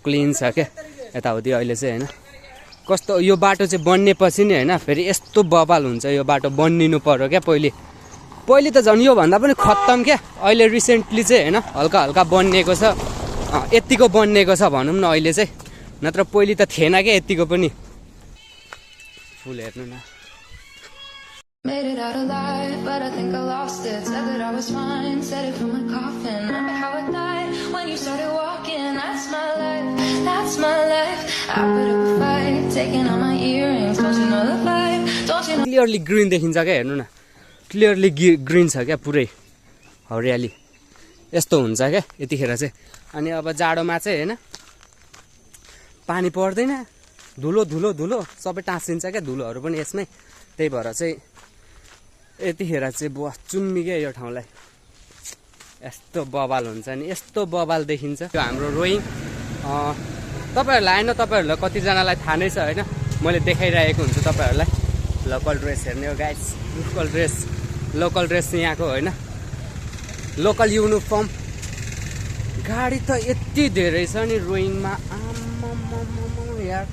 Clean छ क्या यताउति अहिले चाहिँ होइन। कस्तो यो बाटो चाहिँ बन्नेपछि नि होइन फेरि यस्तो बवाल हुन्छ। यो बाटो बनिनु पर्यो क्या पहिले त झन् योभन्दा पनि खत्तम क्या। अहिले रिसेन्टली चाहिँ होइन हल्का हल्का बनिएको छ, यत्तिको बनिएको छ भनौँ न अहिले चाहिँ, नत्र पहिले त थिएन क्या यत्तिको पनि। फुल हेर्नु न। Made it out alive, but I think I lost it. Said that I was fine, said it from my coffin. Remember how it died when you started walking. That's my life, that's my life. I put up a fight, taking all my earrings. Don't you know the vibe? Don't you know? Clearly green देखिन्छ क्या, हेर्नु न clearly green छ क्या, पुरै हरियाली यस्तो हुन्छ क्या यतिखेर चाहिँ। अनि अब जाडोमा चाहिँ होइन पानी पर्दैन, धुलो सबै टाँसिन्छ क्या, धुलोहरू पनि यसमै। त्यही भएर चाहिँ यतिखेर चाहिँ चुम्मी क्या यो ठाउँलाई। यस्तो बवाल हुन्छ नि, यस्तो बवाल देखिन्छ यो हाम्रो रोइङ। तपाईँहरूलाई होइन, तपाईँहरूलाई कतिजनालाई थाहा नै छ होइन, मैले देखाइरहेको हुन्छु तपाईँहरूलाई। लोकल ड्रेस हेर्ने हो गाइस, लोकल ड्रेस यहाँको होइन, लोकल युनिफर्म। गाडी त यति धेरै छ नि रोइङमा, आम्मामामा यार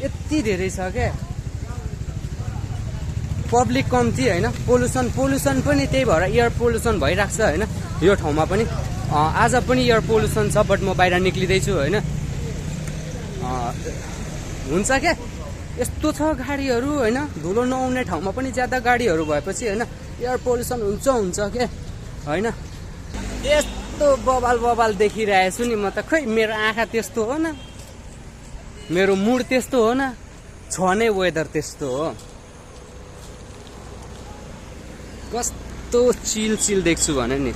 यति धेरै छ क्या। पब्लिक कम्ती होइन, पोल्युसन पनि त्यही भएर एयर पोल्युसन भइरहेको छ होइन यो ठाउँमा पनि। आज पनि एयर पोल्युसन छ, बट म बाहिर निक्लिँदैछु होइन। हुन्छ क्या यस्तो छ गाडीहरू होइन, धुलो नआउने ठाउँमा पनि ज्यादा गाडीहरू भएपछि होइन एयर पोल्युसन हुन्छ क्या होइन। यस्तो बवाल देखिरहेछु नि म त, खै मेरो आँखा त्यस्तो हो न, मेरो मुड त्यस्तो हो न, छ नै वेदर त्यस्तो हो। कस्तो चिल देख्छु भने नि।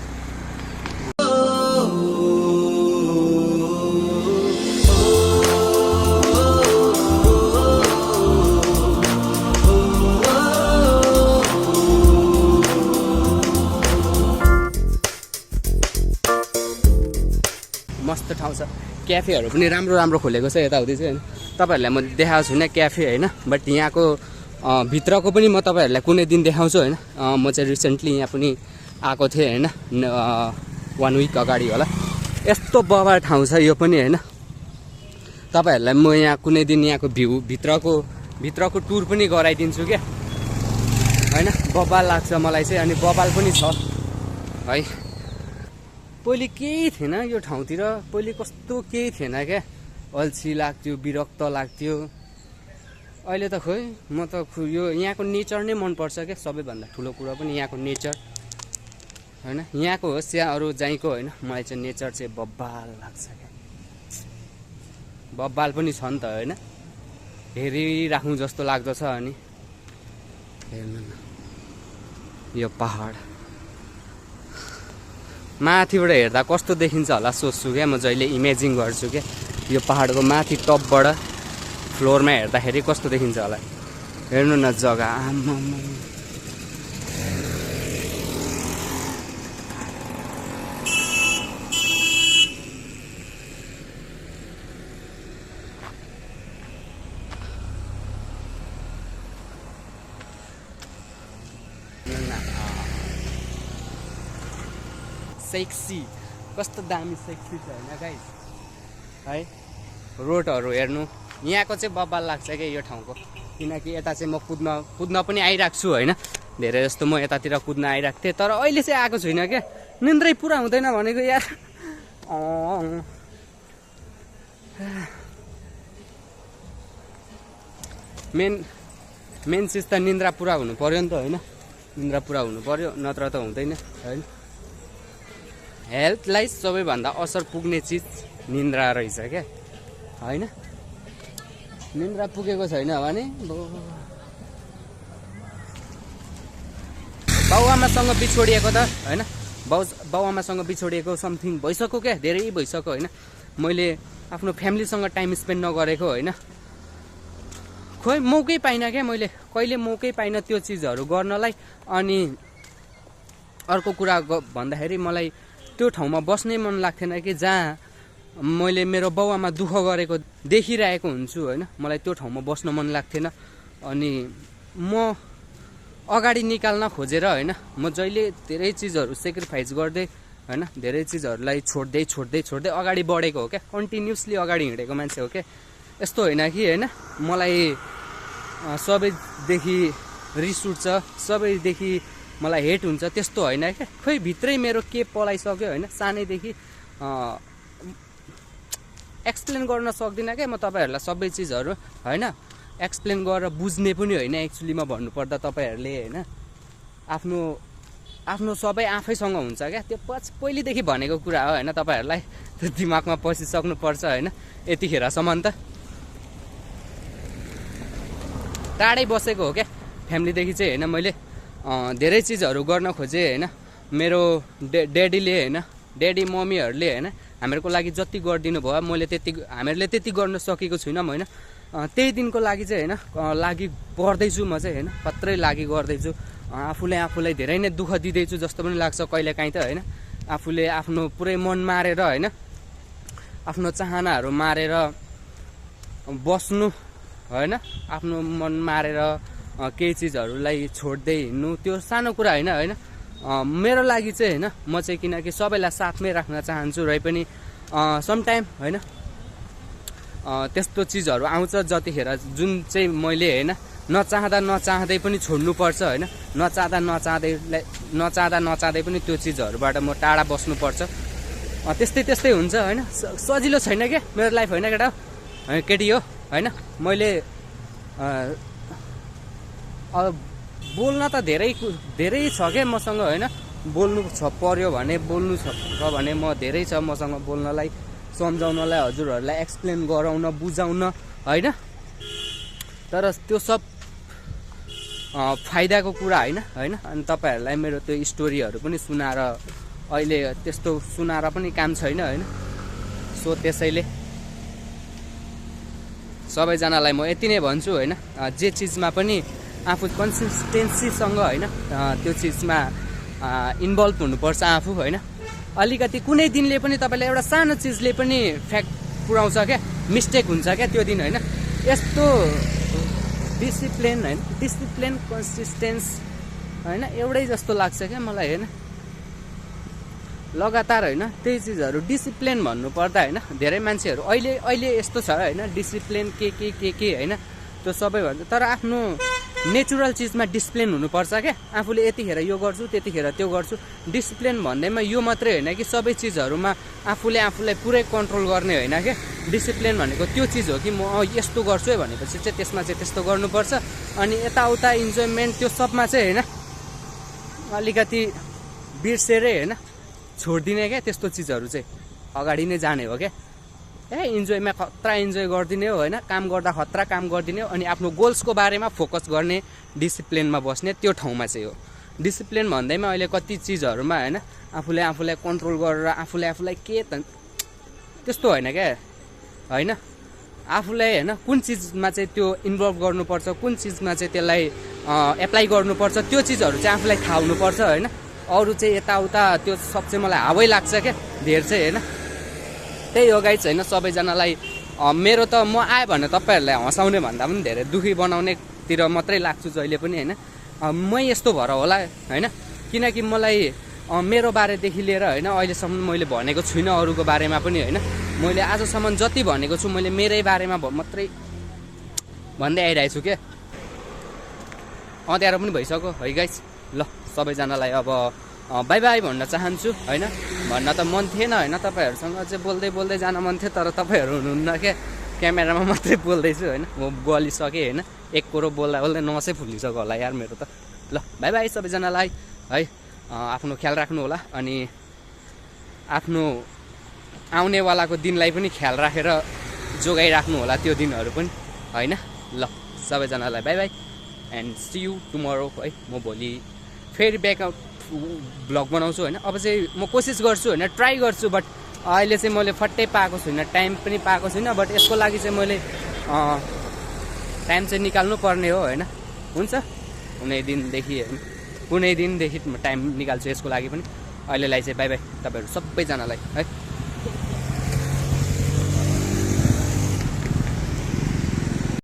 मस्त ठाउँ छ, क्याफेहरू पनि राम्रो खोलेको छ यताउति चाहिँ होइन। तपाईँहरूलाई म देखाएको छुइनँ क्याफे होइन, बट यहाँको भित्रको पनि म तपाईँहरूलाई कुनै दिन देखाउँछु होइन। म चाहिँ रिसेन्टली यहाँ पनि आएको थिएँ होइन, 1 विक अगाडि होला। यस्तो बवाल ठाउँ छ यो पनि होइन। तपाईँहरूलाई म यहाँ कुनै दिन यहाँको भ्यू भित्रको टुर पनि गराइदिन्छु क्या होइन। बवाल लाग्छ मलाई चाहिँ, अनि बवाल पनि छ है। पहिले केही थिएन यो ठाउँतिर, पहिले कस्तो केही थिएन क्या, अल्छी लाग्थ्यो, विरक्त लाग्थ्यो। अहिले त खोइ म त यो यहाँको नेचर नै मनपर्छ क्या, सबैभन्दा ठुलो कुरा पनि यहाँको नेचर होइन। यहाँको होस् या अरू जहीँको होइन, मलाई चाहिँ नेचर चाहिँ बब्बाल लाग्छ क्या। बब्बाल पनि छ नि त होइन, हेरिराखौँ जस्तो लाग्दछ। अनि हेर्नु न यो पहाड माथिबाट हेर्दा कस्तो देखिन्छ होला सोच्छु क्या म, जहिले इमेजिङ गर्छु क्या यो पहाडको माथि टपबाट फ्लोरमा हेर्दाखेरि कस्तो देखिन्छ होला। हेर्नु न जग्गा, आम्मामा सेक्सी, कस्तो दामी सेक्सी छ होइन गाइस है। रोडहरू हेर्नु, यहाँको चाहिँ बब्बाल लाग्छ क्या यो ठाउँको, किनकि यता चाहिँ म कुद्न पनि आइरहेको छु होइन। धेरै जस्तो म यतातिर कुद्न आइरहेको थिएँ, तर अहिले चाहिँ आएको छुइनँ क्या, निन्द्रै पुरा हुँदैन भनेको यार। मेन चिज त निन्द्रा पुरा हुनु पर्यो नि त होइन, निन्द्रा पुरा हुनु पर्यो, नत्र त हुँदैन होइन। हेल्थलाई सबैभन्दा असर पुग्ने चिज निन्द्रा रहेछ क्या होइन। निन्द्रा पुगेको छैन भने बाउआमासँग बिछोडिएको त होइन, बाउआमासँग बिछोडिएको समथिङ भइसक्यो क्या, धेरै भइसक्यो होइन। मैले आफ्नो फ्यामिलीसँग टाइम स्पेन्ड नगरेको होइन, खोइ मौकै पाइनँ क्या, मैले कहिले मौकै पाइनँ त्यो चिजहरू गर्नलाई। अनि अर्को कुरा भन्दाखेरि मलाई त्यो ठाउँमा बस्नै मन लाग्थेन कि जहाँ मैले मेरो बाउआमा दुःख गरेको देखिरहेको हुन्छु होइन, मलाई त्यो ठाउँमा बस्न मन लाग्थेन। अनि म अगाडि निकाल्न खोजेर होइन, म जहिले धेरै चिजहरू सेक्रिफाइस गर्दै होइन धेरै चिजहरूलाई छोड्दै छोड्दै छोड्दै अगाडि बढेको हो क्या कन्टिन्युसली अगाडि हिँडेको मान्छे हो क्या यस्तो होइन कि होइन मलाई सबैदेखि रिस उठ्छ सबैदेखि मलाई हेट हुन्छ त्यस्तो होइन क्या खोइ भित्रै मेरो के पलाइसक्यो होइन सानैदेखि एक्सप्लेन गर्न सक्दिनँ क्या म तपाईँहरूलाई सबै चिजहरू होइन एक्सप्लेन गरेर बुझ्ने पनि होइन एक्चुअलीमा भन्नुपर्दा तपाईँहरूले होइन आफ्नो सबै आफैसँग हुन्छ क्या त्यो पहिलेदेखि भनेको कुरा हो होइन तपाईँहरूलाई त्यो दिमागमा पसिसक्नुपर्छ होइन यतिखेरसम्म त टाढै बसेको हो क्या फ्यामिलीदेखि चाहिँ होइन मैले धेरै चिजहरू गर्न खोजेँ होइन मेरो ड्याडीले होइन ड्याडी मम्मीहरूले होइन हामीहरूको लागि जति गरिदिनु भयो हामीहरूले त्यति गर्न सकेको छुइनँ होइन त्यही दिनको लागि चाहिँ होइन लागि गर्दैछु म चाहिँ होइन खत्रै लागि गर्दैछु आफूलाई धेरै नै दुःख दिँदैछु जस्तो पनि लाग्छ कहिलेकाहीँ त होइन आफूले आफ्नो पुरै मन मारेर होइन आफ्नो चाहनाहरू मारेर बस्नु होइन आफ्नो मन मारेर केही चिजहरूलाई छोड्दै हिँड्नु त्यो सानो कुरा होइन होइन मेरो लागि चाहिँ होइन म चाहिँ किनकि सबैलाई साथमै राख्न चाहन्छु र पनि समटाइम होइन त्यस्तो चिजहरू आउँछ जतिखेर जुन चाहिँ मैले होइन नचाहँदै पनि छोड्नुपर्छ होइन नचाहँदै पनि त्यो चिजहरूबाट म टाढा बस्नुपर्छ त्यस्तै हुन्छ होइन सजिलो छैन क्या मेरो लाइफ होइन केटा केटी हो होइन मैले बोल्न त धेरै छ क्या मसँग होइन बोल्नु पर्यो भने बोल्नु छ भने म धेरै छ मसँग बोल्नलाई सम्झाउनलाई हजुरहरूलाई एक्सप्लेन गराउन बुझाउन होइन तर त्यो सब फाइदाको कुरा होइन अनि तपाईँहरूलाई मेरो त्यो स्टोरीहरू पनि सुनाएर अहिले त्यस्तो सुनाएर पनि काम छैन होइन सो त्यसैले सबैजनालाई म यति नै भन्छु होइन जे चिजमा पनि आफू कन्सिस्टेन्सीसँग होइन त्यो चिजमा इन्भल्भ हुनुपर्छ आफू होइन अलिकति कुनै दिनले पनि तपाईँलाई एउटा सानो चिजले पनि फ्याक्ट पुऱ्याउँछ क्या मिस्टेक हुन्छ क्या त्यो दिन होइन यस्तो डिसिप्लिन कन्सिस्टेन्स होइन एउटै जस्तो लाग्छ क्या मलाई होइन लगातार होइन त्यही चिजहरू डिसिप्लिन भन्नुपर्दा होइन धेरै मान्छेहरू अहिले यस्तो छ होइन डिसिप्लिन के होइन त्यो सबै भन्छ तर आफ्नो नेचुरल चिजमा डिसिप्लिन हुनुपर्छ क्या आफूले यतिखेर यो गर्छु त्यतिखेर त्यो गर्छु डिसिप्लिन भन्दैमा यो मात्रै होइन कि सबै चिजहरूमा आफूलाई पुरै कन्ट्रोल गर्ने होइन क्या डिसिप्लिन भनेको त्यो चिज हो कि म यस्तो गर्छु है भनेपछि चाहिँ त्यसमा चाहिँ त्यस्तो गर्नुपर्छ अनि यताउता इन्जोयमेन्ट त्यो सबमा चाहिँ होइन अलिकति बिर्सेरै होइन छोडिदिने क्या त्यस्तो चिजहरू चाहिँ अगाडि नै जाने हो क्या इन्जोयमा खतरा इन्जोय गरिदिने हो होइन काम गर्दा खतरा काम गरिदिने हो अनि आफ्नो गोल्सको बारेमा फोकस गर्ने डिसिप्लिनमा बस्ने त्यो ठाउँमा चाहिँ हो डिसिप्लिन भन्दैमा अहिले कति चिजहरूमा होइन आफूलाई कन्ट्रोल गरेर आफूलाई के त त्यस्तो होइन क्या होइन आफूलाई होइन कुन चिजमा चाहिँ त्यो इन्भल्भ गर्नुपर्छ कुन चिजमा चाहिँ त्यसलाई एप्लाई गर्नुपर्छ त्यो चिजहरू चाहिँ आफूलाई थाहा हुनुपर्छ होइन अरू चाहिँ यताउता त्यो सब चाहिँ मलाई हावै लाग्छ क्या धेर चाहिँ होइन त्यही हो गाइज होइन सबैजनालाई मेरो त म आएँ भने तपाईँहरूलाई हँसाउने भन्दा पनि धेरै दुःखी बनाउनेतिर मात्रै लाग्छु जहिले पनि होइन मै यस्तो भएर होला होइन किनकि मलाई मेरो बारेदेखि लिएर होइन अहिलेसम्म मैले भनेको छुइनँ अरूको बारेमा पनि होइन मैले आजसम्म जति भनेको छु मैले मेरै बारेमा मात्रै भन्दै आइरहेको छु क्या अँध्यारो पनि भइसक्यो है गाइज ल सबैजनालाई अब बाई बाई भन्न चाहन्छु होइन भन्न त मन थिएन होइन तपाईँहरूसँग चाहिँ बोल्दै जान मन थियो तर तपाईँहरू हुनुहुन्न क्या क्यामेरामा मात्रै बोल्दैछु होइन म बोलिसकेँ होइन एक कुरो बोल्दै नसै फुलिसक्यो होला यार मेरो त ल बाई बाई सबैजनालाई है आफ्नो ख्याल राख्नु होला अनि आफ्नो आउनेवालाको दिनलाई पनि ख्याल राखेर जोगाइराख्नु होला त्यो दिनहरू पनि होइन ल सबैजनालाई bye bye and see you tomorrow है म भोलि फेरि ब्याकआउट भ्लग बनाउँछु होइन अब चाहिँ म कोसिस गर्छु होइन ट्राई गर्छु बट अहिले चाहिँ मैले फट्टै पाएको छुइनँ टाइम पनि पाएको छुइनँ बट यसको लागि चाहिँ मैले टाइम चाहिँ निकाल्नु पर्ने हो होइन हुन्छ कुनै दिनदेखि म टाइम निकाल्छु यसको लागि पनि अहिलेलाई चाहिँ बाई बाई तपाईँहरू सबैजनालाई है।